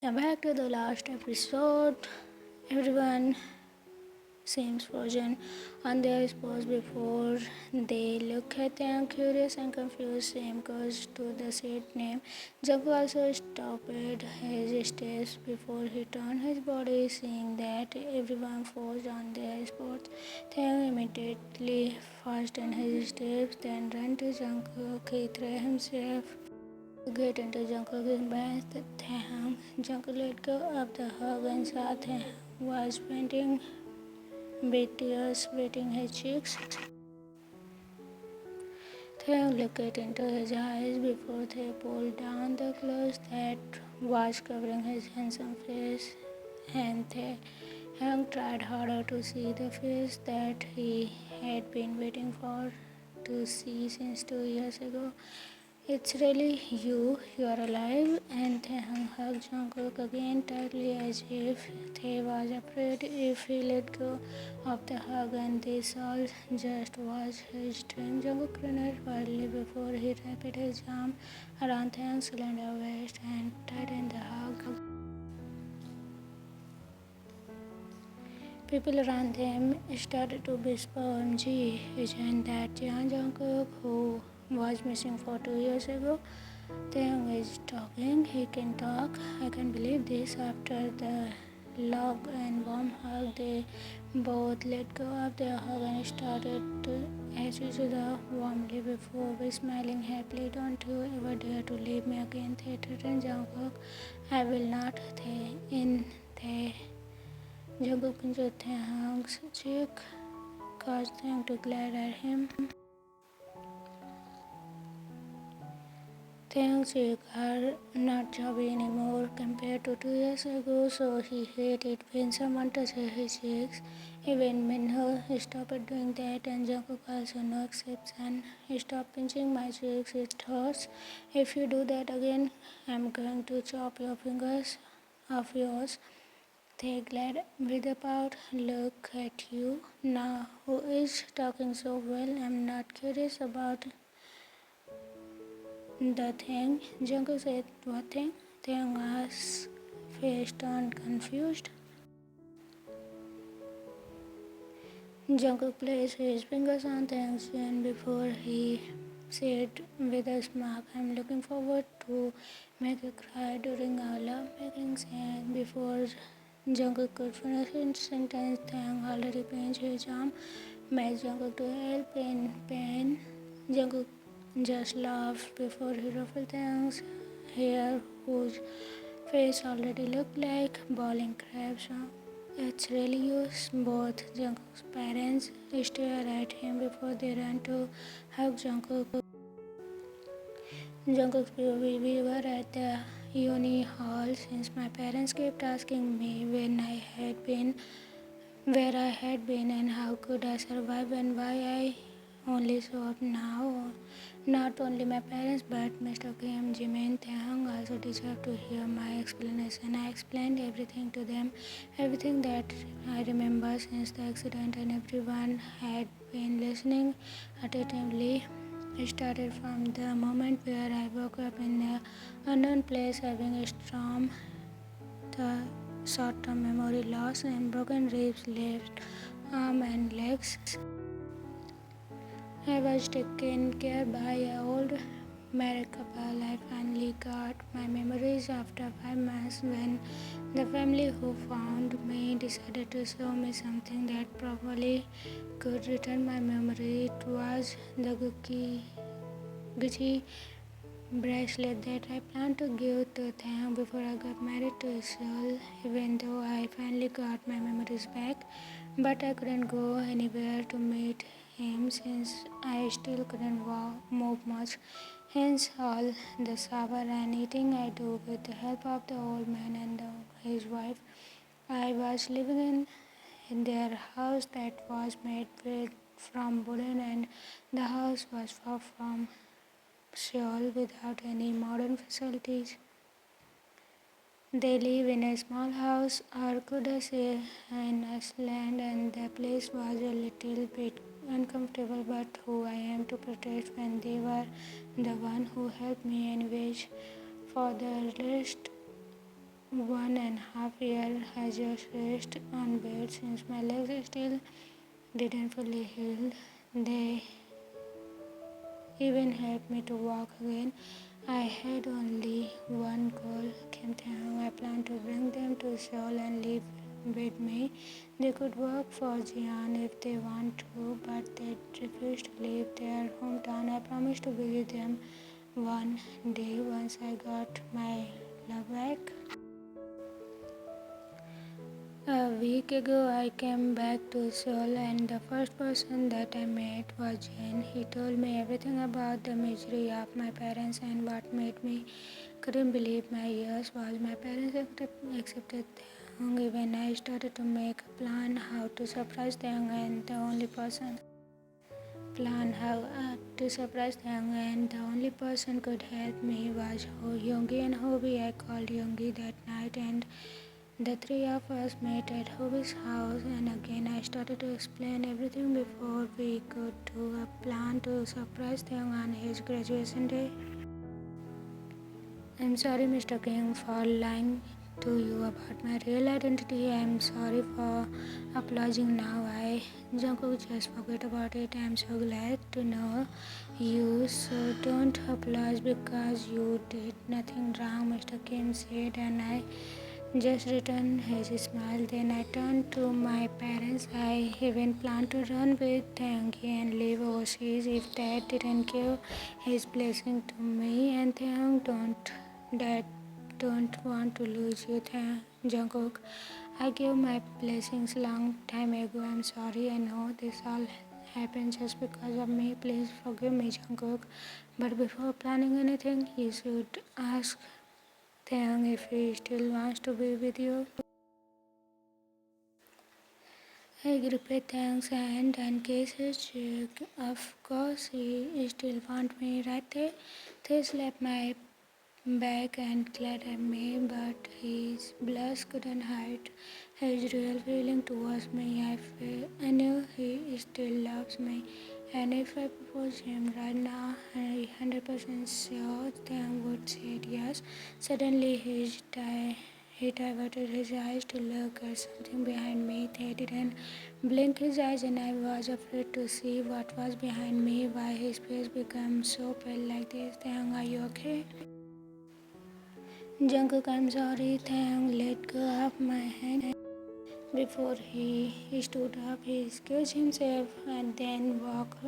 Yeah, back to the last episode. Everyone seems frozen on their spots before they look at them, curious and confused. Same goes to the seat name. Jungkook also stopped his steps before he turned his body, seeing that everyone froze on their spots. Taehyung immediately fastened his steps, then ran to Jungkook. He threw himself to get into Jungkook's embrace. Taehyung. Jungkook let go of the hug and saw Taehyung was painting with tears wetting his cheeks. Taehyung looked into his eyes before they pulled down the clothes that was covering his handsome face, and Taehyung tried harder to see the face that he had been waiting for to see since 2 years ago. It's really you, you're alive, and Taehyung hugged Jungkook again tightly as if Tae was afraid if he let go of the hug and this all just was his dream. Jungkook grinned wildly before he wrapped his arm around Taehyung's slender waist and tightened the hug. People around them started to whisper, OMG, isn't that Jeon Jungkook who was missing for 2 years ago? Taehyung is talking, he can talk. I can't believe this. After the love and warm hug, they both let go of their hug and started to ask each other warmly before smiling happily. Don't you ever dare to leave me again, Tae threatened Jungkook. I will not, Tae. In Tae. Jungkook pinched Taehyung's cheek, caused Taehyung to glare at him. Taehyung's cheeks are not chubby anymore compared to 2 years ago, so he hated when someone touches his cheeks. Even Minho stopped doing that, and Jungkook also no exception. Stop pinching my cheeks, it hurts. If you do that again, I'm going to chop your fingers off yours. They glared with a proud look at you. Now, who is talking so well? I'm not curious about the thing. Jungkook said, what thing? Taehyung's face turned confused. Jungkook placed his fingers on Taehyung's chin before he said with a smirk, I'm looking forward to make you cry during our love-making scene. Before Jungkook could finish his sentence, Taehyung already pinched his arm, made Jungkook to help in pain. Jungkook just laughed before he ruffled Taehyung's hair, whose face already looked like boiling crabs. It's really you. Both Jungkook's parents stare at him before they run to hug Jungkook. Jungkook's POV, we were at the uni hall since my parents kept asking me where I had been and how could I survive and why I only show up now. Not only my parents but Mr. Kim, Jimmy and Taehyung also deserve to hear my explanation. I explained everything to them, everything that I remember since the accident, and everyone had been listening attentively. It started from the moment where I woke up in an unknown place having a storm, the short-term memory loss and broken ribs, left arm and legs. I was taken care by an old married couple. I finally got my memories after 5 months when the family who found me decided to show me something that probably could return my memory. It was the Gucci bracelet that I planned to give to Taehyung before I got married to Seoul, even though I finally got my memories back. But I couldn't go anywhere to meet him since I still couldn't move much. Hence, all the shower and eating I do with the help of the old man and his wife. I was living in their house that was made from wooden, and the house was far from Seoul without any modern facilities. They live in a small house, or could I say in Iceland, and the place was a little bit uncomfortable, but who I am to protest when they were the one who helped me anyways. For the rest, 1.5 years. I just rest on bed since my legs still didn't fully heal. They even helped me to walk again. I had only one goal, Kim Taehyung. I plan to bring them to Seoul and live with me. They could work for Jeon if they want to, but they refuse to leave their hometown. I promised to visit them one day once I got my love back. A week ago, I came back to Seoul, and the first person that I met was Jane. He told me everything about the misery of my parents, and what made me couldn't believe my ears was my parents accepted Taehyung. Even I started to make a plan how to surprise Taehyung, and the only person could help me was Yoongi and Hobie. I called Yoongi that night, and the three of us met at Hobie's house, and again I started to explain everything before we could do a plan to surprise Taehyung on his graduation day. I'm sorry, Mr. King, for lying to you about my real identity. I'm sorry for apologizing now. Jungkook, just forget about it. I'm so glad to know you. So don't apologize because you did nothing wrong, Mr. Kim said, and I just returned his smile. Then I turned to my parents. I even planned to run with Taehyung and live overseas if Dad didn't give his blessing to me. And Taehyung, Dad don't want to lose you, Jungkook. I gave my blessings long time ago. I'm sorry. I know this all happened just because of me. Please forgive me, Jungkook. But before planning anything, you should ask Taehyung if he still wants to be with you. I gripped Taehyung's hand and kissed his cheek. Of course, he still wants me, right there. They slapped my back and glared at me, but his blush couldn't hide his real feeling towards me. I knew he still loves me, and if I proposed him right now, I'm 100% sure Taehyung would say yes. Suddenly, he diverted his eyes to look at something behind me. They didn't blink his eyes, and I was afraid to see what was behind me. Why his face became so pale like this? Taehyung, are you okay? Jungkook, I'm sorry. Taehyung let go of my hand. Before he stood up, he excused himself and then walked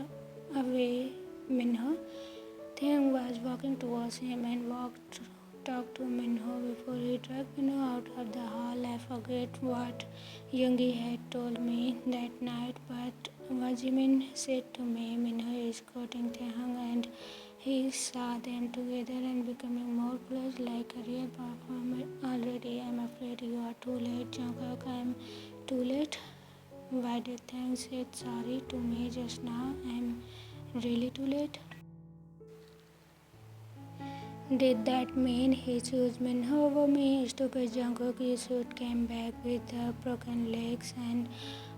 away. Minho. Taehyung was walking towards him and talked to Minho before he dragged Minho out of the hall. I forget what Yoongi had told me that night, but what Jimin said to me, Minho is courting Taehyung, and he saw them together and becoming more close like a real performer already. I'm afraid you are too late, Jungkook. I'm too late. Why did Taehyung say sorry to me just now? I'm really too late. Did that mean he chose Minho over me? Stupid Jungkook, you should came back with broken legs and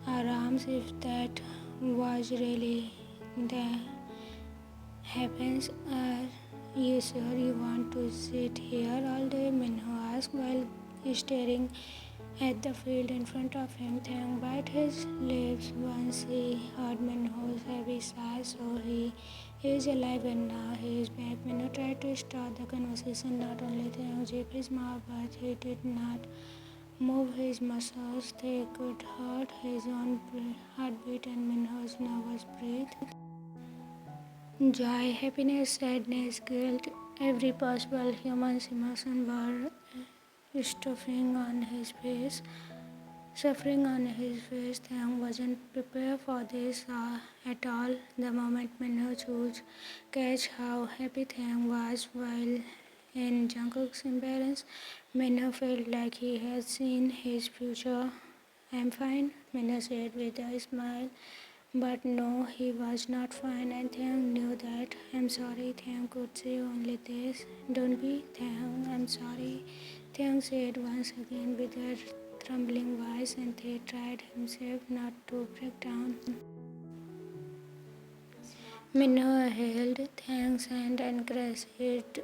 arms if that was really the happens. Are you sure you want to sit here all day? Minho asked while staring at the field in front of him. Taehyung bit his lips once he heard Minho's heavy sigh, so he is alive and now he is back. Minho tried to start the conversation. Not only Taehyung zipped his mouth, but he did not move his muscles. They could hurt his own heartbeat and Minho's nervous breath. Joy, happiness, sadness, guilt, every possible human emotion were stuffing on his face. Suffering on his face. Taehyung wasn't prepared for this at all. The moment Minho chose catch how happy Taehyung was while in Jungkook's embrace, Minho felt like he had seen his future. I'm fine, Minho said with a smile. But no, he was not fine, and Taehyung knew that. I'm sorry, Taehyung could say only this. Don't be, Taehyung, I'm sorry, Taehyung said once again with a trembling voice, and he tried himself not to break down. Minho held Taehyung's hand and caressed it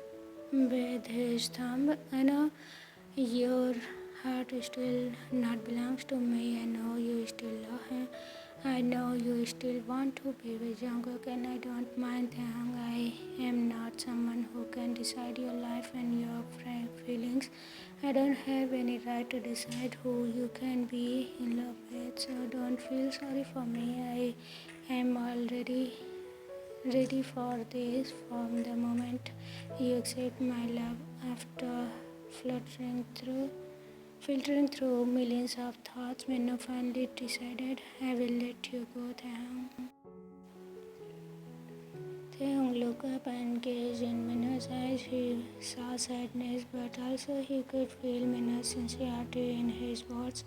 with his thumb. I know Your heart still not belongs to me. I know you still love him. I know you still want to be with Jungkook, and I don't mind Taehyung. I am not someone who can decide your life and your feelings. I don't have any right to decide who you can be in love with, so don't feel sorry for me. I am already ready for this from the moment you accept my love after filtering through millions of thoughts. Minna finally decided, I will let you go, Taehyung. Taehyung looked up and gazed in Minna's eyes. He saw sadness, but also he could feel Minna's sincerity in his words,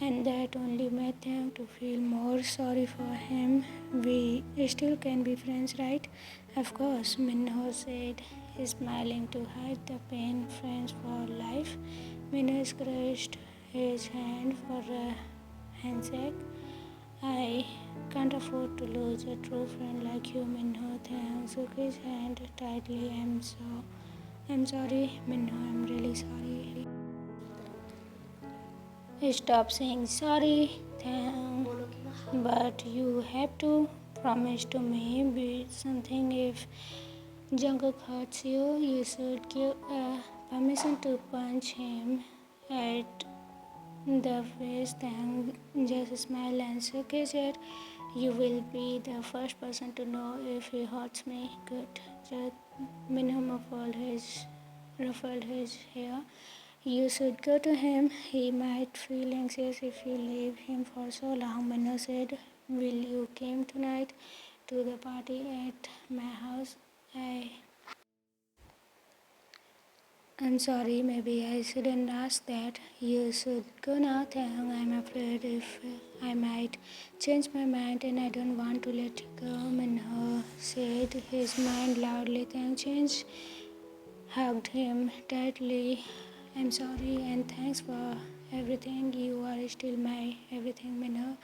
and that only made Taehyung to feel more sorry for him. We still can be friends, right? Of course, Minna said, smiling to hide the pain. Friends for life. Minna scratched his hand for a handshake. I can't afford to lose a true friend like you, Minho. Taehyung shook his hand tightly. I'm sorry, Minho. I'm really sorry. Stop saying sorry, Taehyung. But you have to promise to me be something. If Jungkook hurts you, you should give permission to punch him at the face. Taehyung just smiled and shook his head. You will be the first person to know if he hurts me. Good. Just Minham ruffled his hair. You should go to him. He might feel anxious if you leave him for so long. Minho said, will you come tonight to the party at my house? I'm sorry, maybe I shouldn't ask that. You should go now, Taehyung. I'm afraid if I might change my mind and I don't want to let you go. Minho said his mind loudly. Taehyung hugged him tightly. I'm sorry and thanks for everything. You are still my everything, Minho.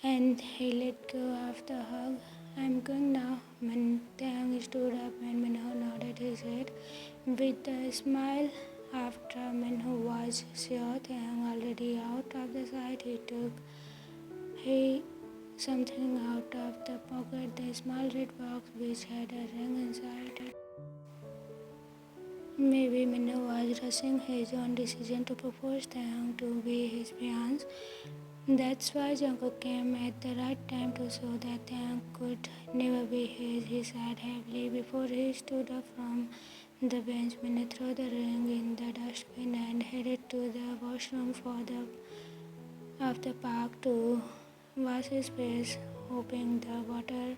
And he let go of the hug. I'm going now. Taehyung stood up and Minho nodded his head with a smile. After Minho was sure Taehyung already out of the sight, he took something out of the pocket, the small red box which had a ring inside. Maybe Minho was rushing his own decision to propose Taehyung to be his fiancé. That's why Jungkook came at the right time to show that Taehyung could never be his. He sighed heavily before he stood up from the bench. Minho threw the ring in the dustbin and headed to the washroom of the park to wash his face, hoping the water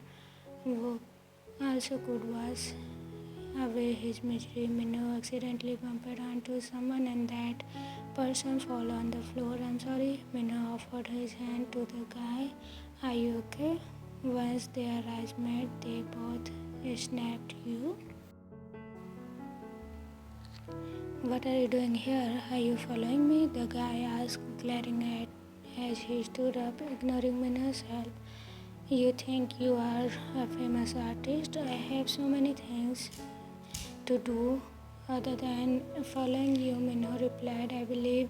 also could wash away his misery. Minho accidentally bumped onto someone and that person fell on the floor. I'm sorry. Minho offered his hand to the guy. Are you okay? Once their eyes met, they both snapped. You? What are you doing here? Are you following me? The guy asked, glaring at as he stood up, ignoring Minho's help. You think you are a famous artist? I have so many things to do other than following you, Minho replied. I believe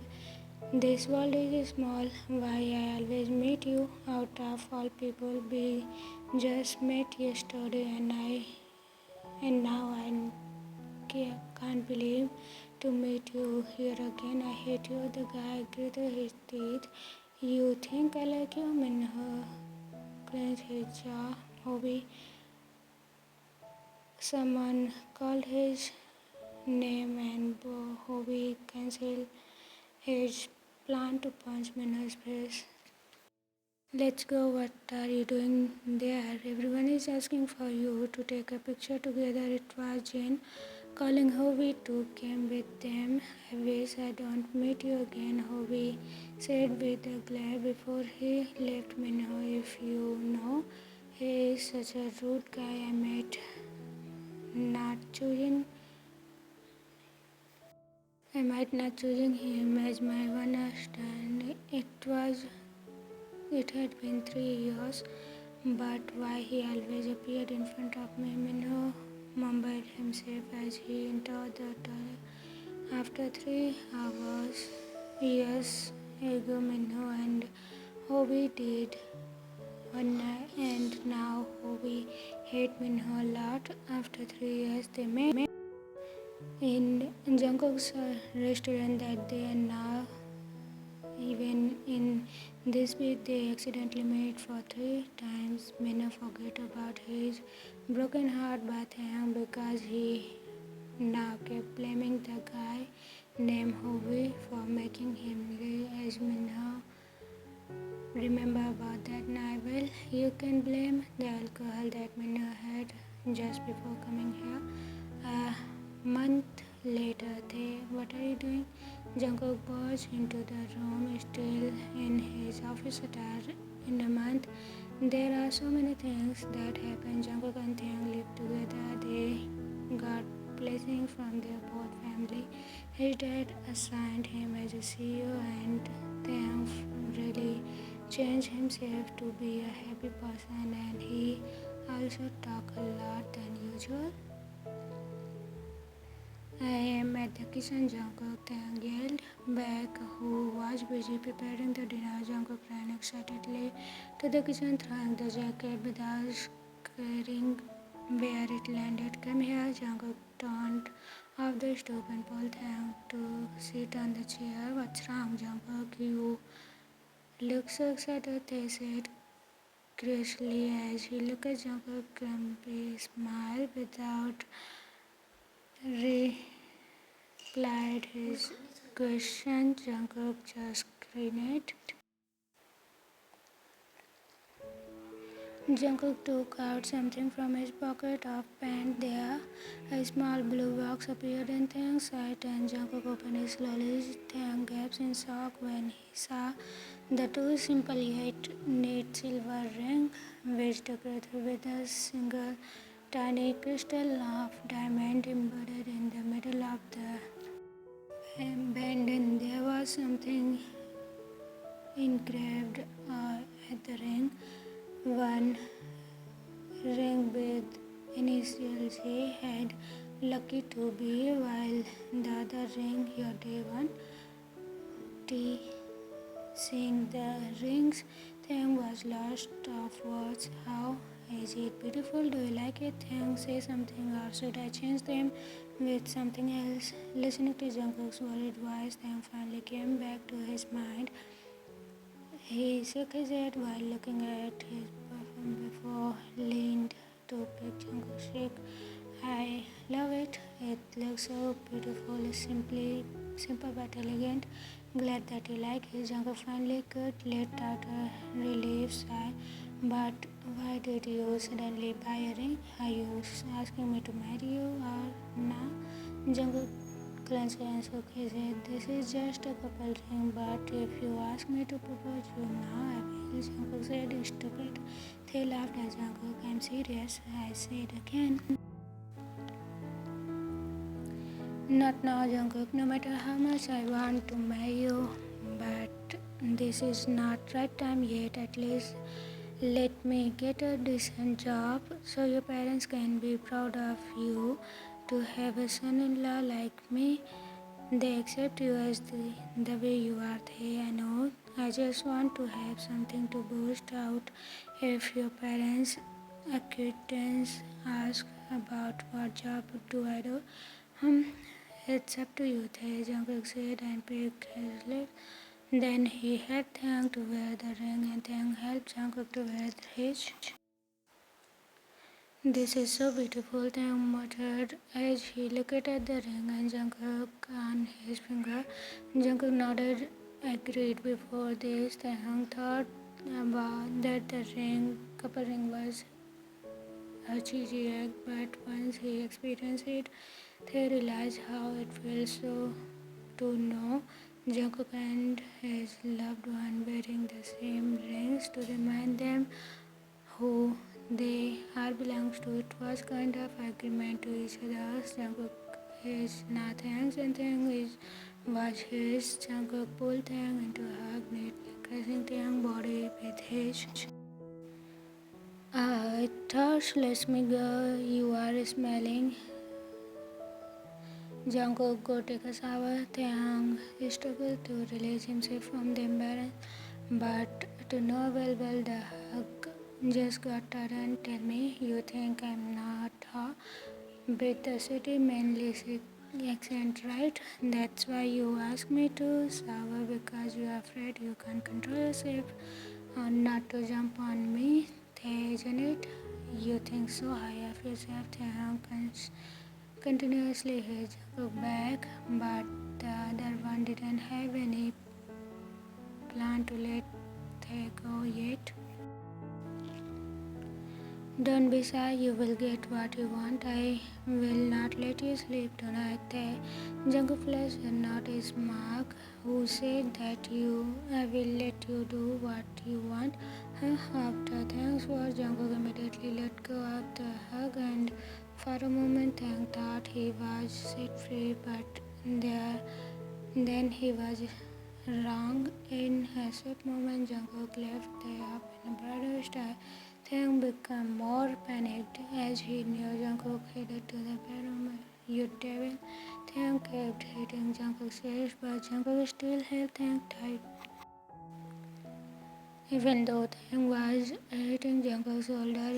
this world is small. Why I always meet you out of all people. We just met yesterday and now I can't believe to meet you here again. I hate you. The guy gritted his teeth. You think I like you? Minho clenched his jaw. Hobby. Someone called his name and Hobby cancelled his plan to punch Minho's face. Let's go. What are you doing there? Everyone is asking for you to take a picture together. It was Jane calling Hobby to come with them. I wish I don't meet you again, Hobby said with a glare before he left Minho. If you know, he is such a rude guy. I might not choosing him as my one stand. It had been 3 years, but why he always appeared in front of me? Minho mumbled himself as he entered the After 3 hours, yes, Ego Minho and Hobie did one night, and now Hobie hate Minho a lot. After 3 years, they met in Jungkook's restaurant that day, and now even in this week they accidentally met for 3 times. Minho forget about his broken heart by Taehyung because he now kept blaming the guy named Hobie for making him gay. As Minho remember about that night, well, you can blame the alcohol that Minho had just before coming here. A month later, what are you doing? Jungkook burst into the room, still in his office attire. In a month, there are so many things that happen. Jungkook and Taehyung live together. They got blessing from their both family. His dad assigned him as a CEO, and Taehyung really changed himself to be a happy person, and he also talk a lot than usual. I am at the kitchen, Jungkook, Taehyung yelled back, who was busy preparing the dinner. Jungkook ran excitedly to the kitchen, throwing the jacket without caring where it landed. Come here, Jungkook turned off the stove and pulled Taehyung to sit on the chair. What's wrong, Jungkook? You look so excited, they said graciously as he looked at Jungkook. Grumpy smiled without replied his question. Jungkook just grinned. Jungkook took out something from his pocket of pants. There, a small blue box appeared in Taehyung's sight, and Jungkook opened it slowly. Taehyung gasped in shock when he saw the two simple yet neat silver rings, which together with a single tiny crystal of diamond embedded in the middle of the band, and there was something engraved at the ring. One ring with initials J had lucky to be, while the other ring your day one T. Seeing the rings, Taehyung was lost of words. How is it beautiful? Do you like it? Taehyung, say something, or should I change them with something else? Listening to Jungkook's worried voice, Taehyung finally came back to his mind. He shook his head while looking at his perfume before leaned to pick Jungkook's cheek. I love it. It looks so beautiful, simple but elegant. Glad that you like it. Jungkook finally could let out a relieved sigh. But why did you suddenly buy a ring? Are you asking me to marry you or now? Jungkook clenched and shook his head. This is just a couple ring, but if you ask me to propose you now, I will. Jungkook said, stupid. They laughed at Jungkook. I'm serious, I said again. Not now, Jungkook. No matter how much I want to marry you, but this is not right time yet. At least let me get a decent job so your parents can be proud of you. To have a son-in-law like me, they accept you as the way you are. I know. I just want to have something to boost out. If your parents' acquaintance ask about what job do I do, it's up to you, Jungkook said and picked his lips. Then he had Taehyung to wear the ring, and Taehyung helped Jungkook to wear his. This is so beautiful, Taehyung muttered as he looked at the ring and Jungkook on his finger. Jungkook nodded, agreed. Before this, Taehyung thought about that the couple ring was a cheesy act, but once he experienced it, they realized how it feels so to know Jungkook and his loved one wearing the same rings to remind them who they are belongs to. It was kind of agreement to each other. Jungkook is now Taehyung's and Taehyung was his. Jungkook pulled Taehyung into a hug, neatly caressing Taehyung's body with his. It thought, let me go, you are smelling Jungkook go take a shower. Taehyung struggled to release himself from the embarrassment, but to no avail. The hug just got tired and tell me, you think I'm not a with the city mainly accent, right? That's why you ask me to shower because you're afraid you can't control yourself or not to jump on me. Isn't it? You think so high of yourself. Taehyung continuously his back, but the other one didn't have any plan to let Tae go yet. Don't be shy, you will get what you want. I will not let you sleep tonight. Jungkook flashed a notice mark. Who said that I will let you do what you want? After thanks for Jungkook immediately let go of the hug and for a moment Taehyung thought he was set free, but then he was wrong. In a swift moment, Jungkook left Tae up in a brighter style. Taehyung became more panicked as he knew Jungkook headed to the bedroom. You devil! Taehyung kept hitting Jungkook's face, but Jungkook still held Taehyung tight. Even though Taehyung was hitting Jungkook's shoulder,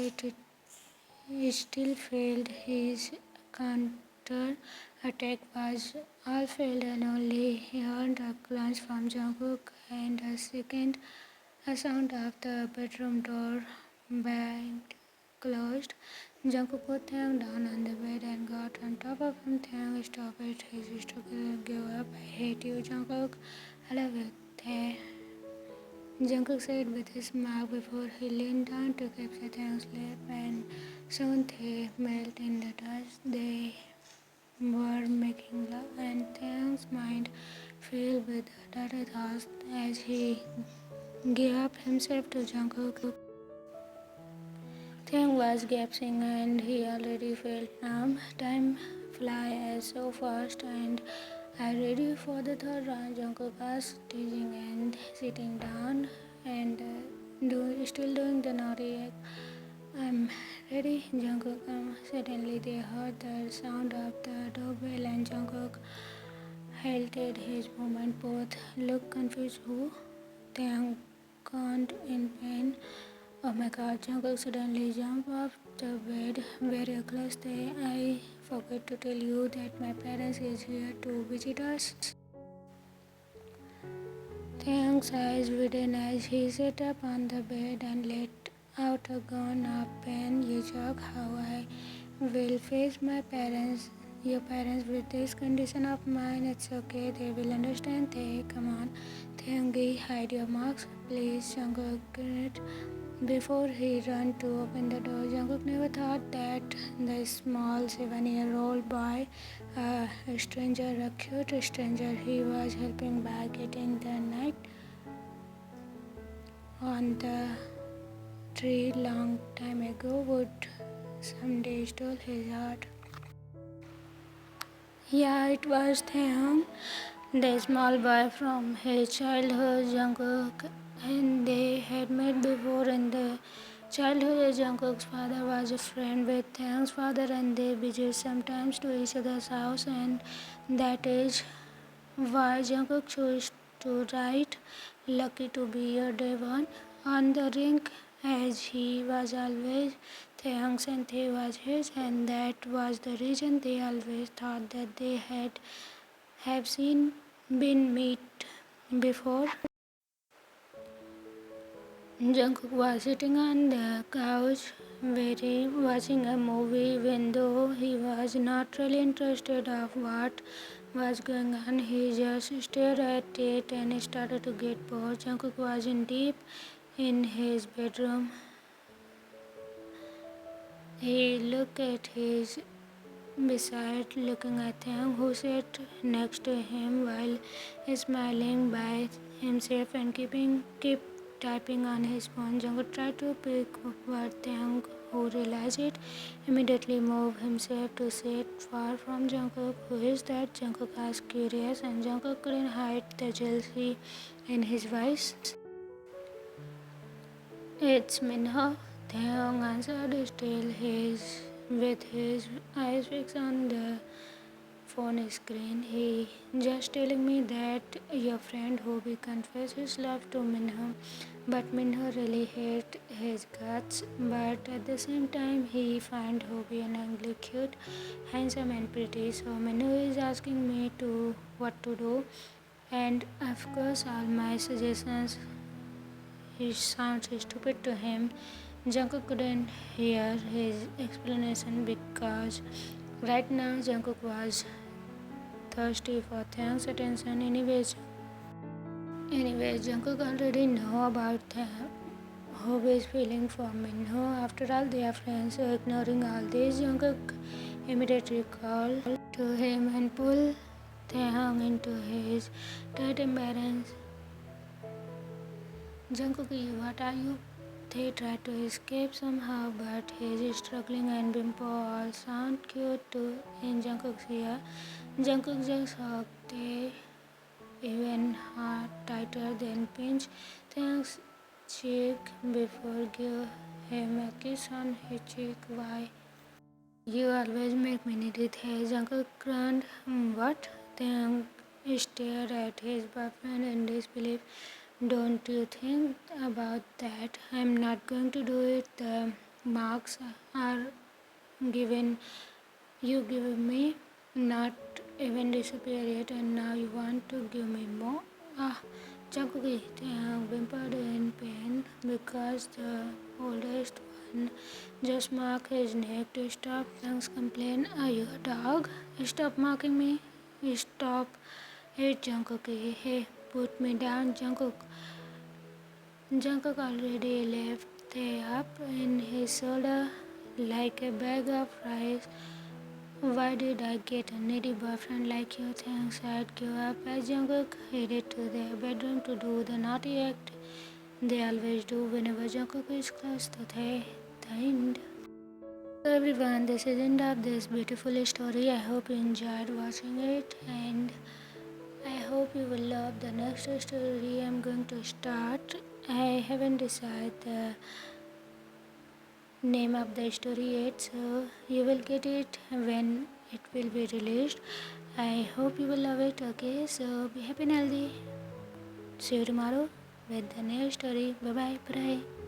it still failed. His counter attack was all failed and only he earned a glance from Jungkook and a sound of the bedroom door being closed. Jungkook put Taehyung down on the bed and got on top of him. Taehyung stopped his struggle and gave up. I hate you, Jungkook. I love you, Tae. Jungkook said with a smile before he leaned down to capture Taehyung's lip, and soon they melted in the touch. They were making love, and Taehyung's mind filled with dirty thoughts as he gave up himself to Jungkook. Taehyung was gasping and he already felt numb. Time flies so fast, and are you ready for the third round? Jungkook asked, teasing and sitting down and still doing the naughty act. I'm ready, Jungkook. Suddenly they heard the sound of the doorbell and Jungkook halted his movement. Both looked confused. Who? Taehyung groaned in pain. Oh my god, Jungkook suddenly jumped off the bed very close. I forgot to tell you that my parents is here to visit us. Taehyung's eyes widened as he sat up on the bed and let out a groan of pain. You joke how I will face your parents with this condition of mine. It's okay, they will understand. Come on. Taehyung, hide your marks, please. Jungkook grinned before he ran to open the door. Jungkook never thought that the small 7-year-old boy, a stranger, a cute stranger he was helping by getting the night on the tree long time ago, would someday steal his heart. Yeah, it was Taehyung, the small boy from his childhood. Jungkook and they had met before in the childhood. Jungkook's father was a friend with Taehyung's father, and they visited sometimes to each other's house, and that is why Jungkook chose to write "Lucky to be your day one" on the ring, as he was always Taehyung's and Tae was his, and that was the reason they always thought that they had have been meet before. Jungkook was sitting on the couch, watching a movie, even though he was not really interested of what was going on. He just stared at it and started to get bored. Jungkook was in deep in his bedroom. He looked at his beside, looking at Taehyung, who sat next to him while smiling by himself and keep typing on his phone. Jungkook tried to pick up Taehyung, who realized it, immediately moved himself to sit far from Jungkook. Who is that? Jungkook asked, curious, and Jungkook couldn't hide the jealousy in his voice. It's Minho, Taehyung answered, still with his eyes fixed on the phone screen. He just telling me that your friend Hobie confessed his love to Minho, but Minho really hate his guts. But at the same time, he find Hobie an ugly, cute, handsome, and pretty. So Minho is asking me to what to do, and of course, all my suggestions it sounds stupid to him. Jungkook couldn't hear his explanation because right now Jungkook was thirsty for Taehyung's attention. Anyways, Jungkook already know about Hobie's feeling for Minho. After all, they are friends. So ignoring all this, Jungkook immediately called to him and pulled Taehyung into his tight embrace. Jungkook, what are you? They try to escape somehow, but he's struggling and Bimpo all sound cute too in Jungkook's ear. Jungkook just hugged Tae even tighter, then pinched Taehyung's cheek before give him a kiss on his cheek. Why? You always make me need it. Hey, Jungkook grunted. What? Taehyung stared at his boyfriend in disbelief. Don't you think about that? I'm not going to do it. The marks are given you give me, not even disappear yet, and now you want to give me more? Ah, Jungkook whimpered in pain because the oldest one just marked his neck to stop. Thanks complain. Are you a dog? Stop marking me. Stop it, Jungkook. Hey, put me down, Jungkook. Jungkook already left up in his shoulder like a bag of rice. Why did I get a needy boyfriend like you? Thanks, I'd give up. As Jungkook headed to their bedroom to do the naughty act they always do whenever Jungkook is close to the end. So everyone, this is the end of this beautiful story. I hope you enjoyed watching it, and I hope you will love the next story I'm going to start. I haven't decided the name of the story yet, so you will get it when it will be released. I hope you will love it. Okay, so be happy and healthy. See you tomorrow with the new story. Bye bye. Bye.